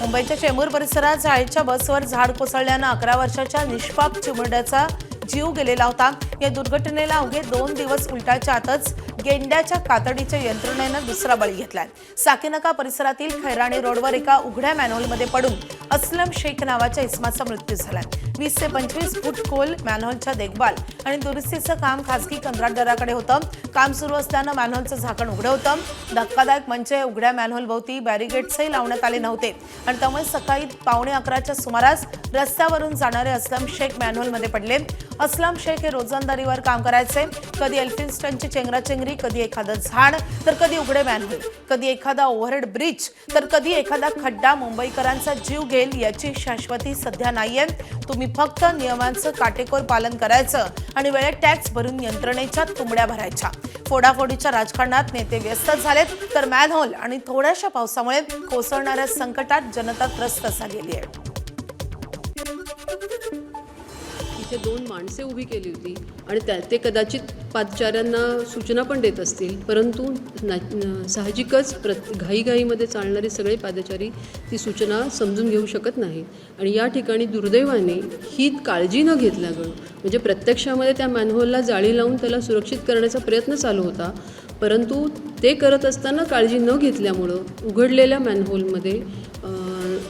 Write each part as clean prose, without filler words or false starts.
मुंबईच्या चेंबूर परिसरात शाळेच्या बसवर झाड कोसळल्यानं 11 वर्षाच्या निष्पाप चिमुरड्याचा जीव गेलेला होता। या दुर्घटनेला अवघे 2 दिवस उलटाच्या आतच गेंड्याच्या कातडीच्या यंत्रणेनं दुसरा बळी घेतलाय। साकीनाका परिसरातील खैराणी रोडवर एका उघड्या मॅनहोलमध्ये पडून असलम शेख नावाच्या इसमाचा मृत्यू झालाय। 20 ते 25 फूट खोल मॅनहोलच्या देखभाल आणि दुरुस्तीचं काम खासगी कंत्राटदाराकडे होतं। काम सुरू असल्यानं मॅनहोलचं झाकण उघडं होतं। धक्कादायक म्हणजे उघड्या मॅनहोलभोवती बॅरिगेड्सही लावण्यात आले नव्हते आणि त्यामुळे सकाळी 11:15च्या सुमारास रस्त्यावरून जाणारे असलम शेख मॅनहोलमध्ये पडले। असलम शेख हे रोजंदारीवर काम करायचे। कधी एल्फिन्स्टनची चेंगराचेंगरी, कधी एखादं झाड, तर कधी उघडे मॅनहोल, कधी एखादा ओव्हरहेड ब्रिज, तर कधी एखादा खड्डा मुंबईकरांचा जीव घेईल याची शाश्वती सध्या नाहीये। तुम्ही फक्त नियमांचं काटेकोर पालन करायचं आणि वेळेत टॅक्स भरून यंत्रणेच्या तुंबड्या भरायच्या। फोडाफोडीच्या राजकारणात नेते व्यस्त झालेत, तर मॅनहोल आणि थोड्याशा पावसामुळे कोसळणाऱ्या संकटात जनता त्रस्त झालेली आहे। इथे 2 माणसे उभी केली होती आणि ते कदाचित पादचाऱ्यांना सूचना पण देत असतील, परंतु साहजिकच घाईघाईमध्ये चालणारे सगळे पादचारी ती सूचना समजून घेऊ शकत नाही आणि या ठिकाणी दुर्दैवाने ही काळजी न घेतल्यामुळे म्हणजे प्रत्यक्षामध्ये त्या मॅनहोलला जाळी लावून त्याला सुरक्षित करण्याचा प्रयत्न चालू होता, परंतु ते करत असताना काळजी न घेतल्यामुळं उघडलेल्या मॅनहोलमध्ये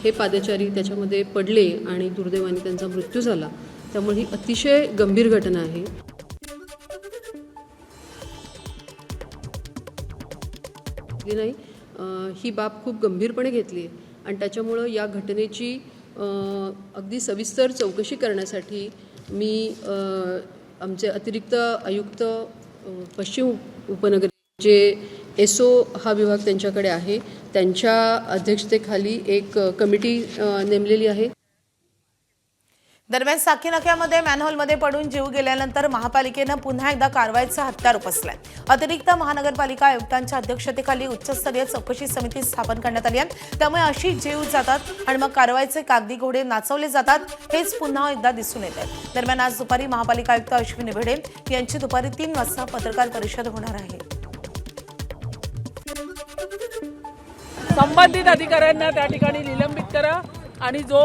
हे पादचारी त्याच्यामध्ये पडले आणि दुर्दैवाने त्यांचा मृत्यू झाला। त्यामुळे ही अतिशय गंभीर घटना आहे। नाही, ही बाब खूप गंभीरपणे घेतली आहे आणि त्याच्यामुळं या घटनेची अगदी सविस्तर चौकशी करण्यासाठी मी आमचे अतिरिक्त आयुक्त पश्चिम उपनगर जे एसओ हा विभाग त्यांच्याकडे आहे, त्यांच्या अध्यक्षतेखाली एक कमिटी नेमलेली आहे। दरम्यान साकीनाक्यामध्ये मॅनहोलमध्ये पडून जीव गेल्यानंतर महापालिकेनं पुन्हा एकदा कारवाईचा हत्यार उपसलाय। अतिरिक्त महानगरपालिका आयुक्तांच्या अध्यक्षतेखाली उच्चस्तरीय चौकशी समिती स्थापन करण्यात आली आहे। त्यामुळे अशी जीव जातात आणि मग कारवाईचे कागदी घोडे नाचवले जातात, हेच पुन्हा एकदा दिसून येत आहे। दरम्यान आज दुपारी महापालिका आयुक्त अश्विनी भिडे यांची दुपारी 3 वाजता पत्रकार परिषद होणार आहे। संबंधित अधिकाऱ्यांना त्या ठिकाणी निलंबित करा आणि जो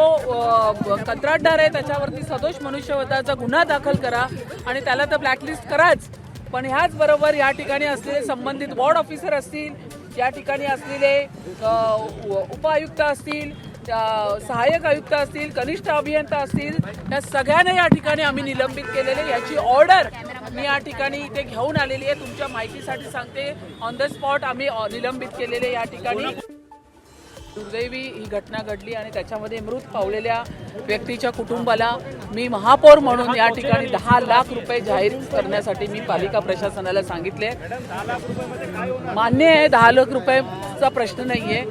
कंत्राटदार आहे त्याच्यावरती सदोष मनुष्यवधाचा गुन्हा दाखल करा आणि त्याला तर ब्लॅकलिस्ट कराच, पण ह्याच बरोबर या ठिकाणी असलेले संबंधित वॉर्ड ऑफिसर असतील, या ठिकाणी असलेले उपआयुक्त असतील, सहाय्यक आयुक्त असतील, कनिष्ठ अभियंता असतील, या सगळ्यांना या ठिकाणी आम्ही निलंबित केलेले, याची ऑर्डर मी या ठिकाणी इथे घेऊन आलेली आहे। तुमच्या माहितीसाठी सांगते, ऑन द स्पॉट आम्ही निलंबित केलेले या ठिकाणी। दुर्दैवी ही घटना घडली आणि त्याच्यामध्ये मृत पावलेल्या व्यक्तीच्या कुटुंबाला मी महापौर म्हणून या ठिकाणी 10 लाख रुपये जाहीर करण्यासाठी मी पालिका प्रशासनाला सांगितले। मान्य आहे 10 लाख रुपयाचा प्रश्न नाहीये,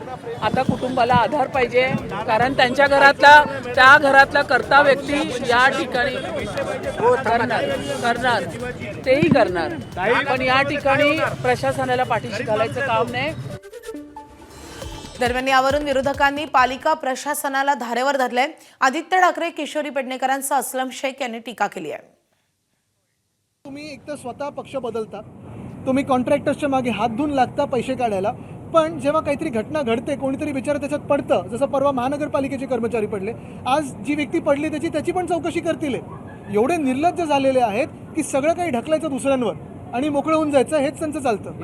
आता कुटुंबाला आधार पाहिजे, कारण त्यांच्या त्या घरातला कर्ता व्यक्ती या ठिकाणी करणार तेही करणार, पण या ठिकाणी प्रशासनाला पाठीशी घालायचं काम नाही। दरम्यान यावरून विरोधकांनी पालिका प्रशासनाला धारेवर धरले। आदित्य ठाकरे, किशोरी पेडणेकरांसह असलम शेख यांनी टीका केली आहे। तुम्ही एक तर स्वतः पक्ष बदलता, तुम्ही कॉन्ट्रॅक्टर्सच्या मागे हात धुवून लागता पैसे काढायला, पण जेव्हा काहीतरी घटना घडते, कोणीतरी बिचारा त्याच्यात पडतं, जसं परवा महानगरपालिकेचे कर्मचारी पडले, आज जी व्यक्ती पडली त्याची पण चौकशी करतील। एवढे निर्लज्ज झालेले आहेत की सगळं काही ढकलायचं दुसऱ्यांवर आणि मोकळं होऊन जायचं, हेच त्यांचं चालतं।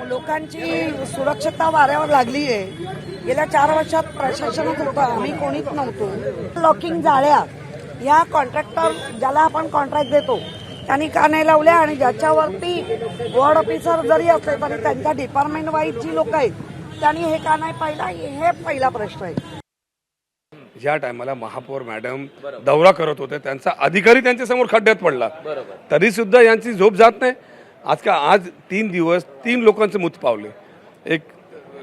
लोकांची सुरक्षितता वाऱ्यावर लागली आहे। गेल्या 4 वर्षात प्रशासनात होतं, आम्ही कोणीच नव्हतो। लॉकिंग जाळ्या या कॉन्ट्रॅक्टर ज्याला आपण कॉन्ट्रॅक्ट देतो त्यांनी का नाही लावल्या, आणि ज्याच्यावरती वॉर्ड ऑफिसर जरी असले तरी त्यांच्या डिपार्टमेंट वाईज जी लोक आहेत त्यांनी हे का नाही पाहिलं, हे पहिला प्रश्न आहे। ज्या टायमाला महापौर मॅडम दौरा करत होते, त्यांचा अधिकारी त्यांच्यासमोर खड्ड्यात पडला, तरी सुद्धा यांची झोप जात नाही। आज 3 दिवस 3 लोकांचे मृत पावले, एक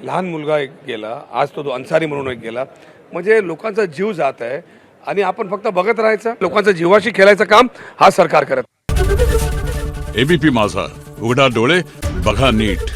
लहान मुलगा एक गेला, आज तो अन्सारी म्हणून एक गेला, म्हणजे लोकांचा जीव जात आहे आणि आपण फक्त बघत राहायचं, लोकांच्या जीवाशी खेळायचं काम हा सरकार करत। एबीपी माझा, उघडा डोळे बघा नीट।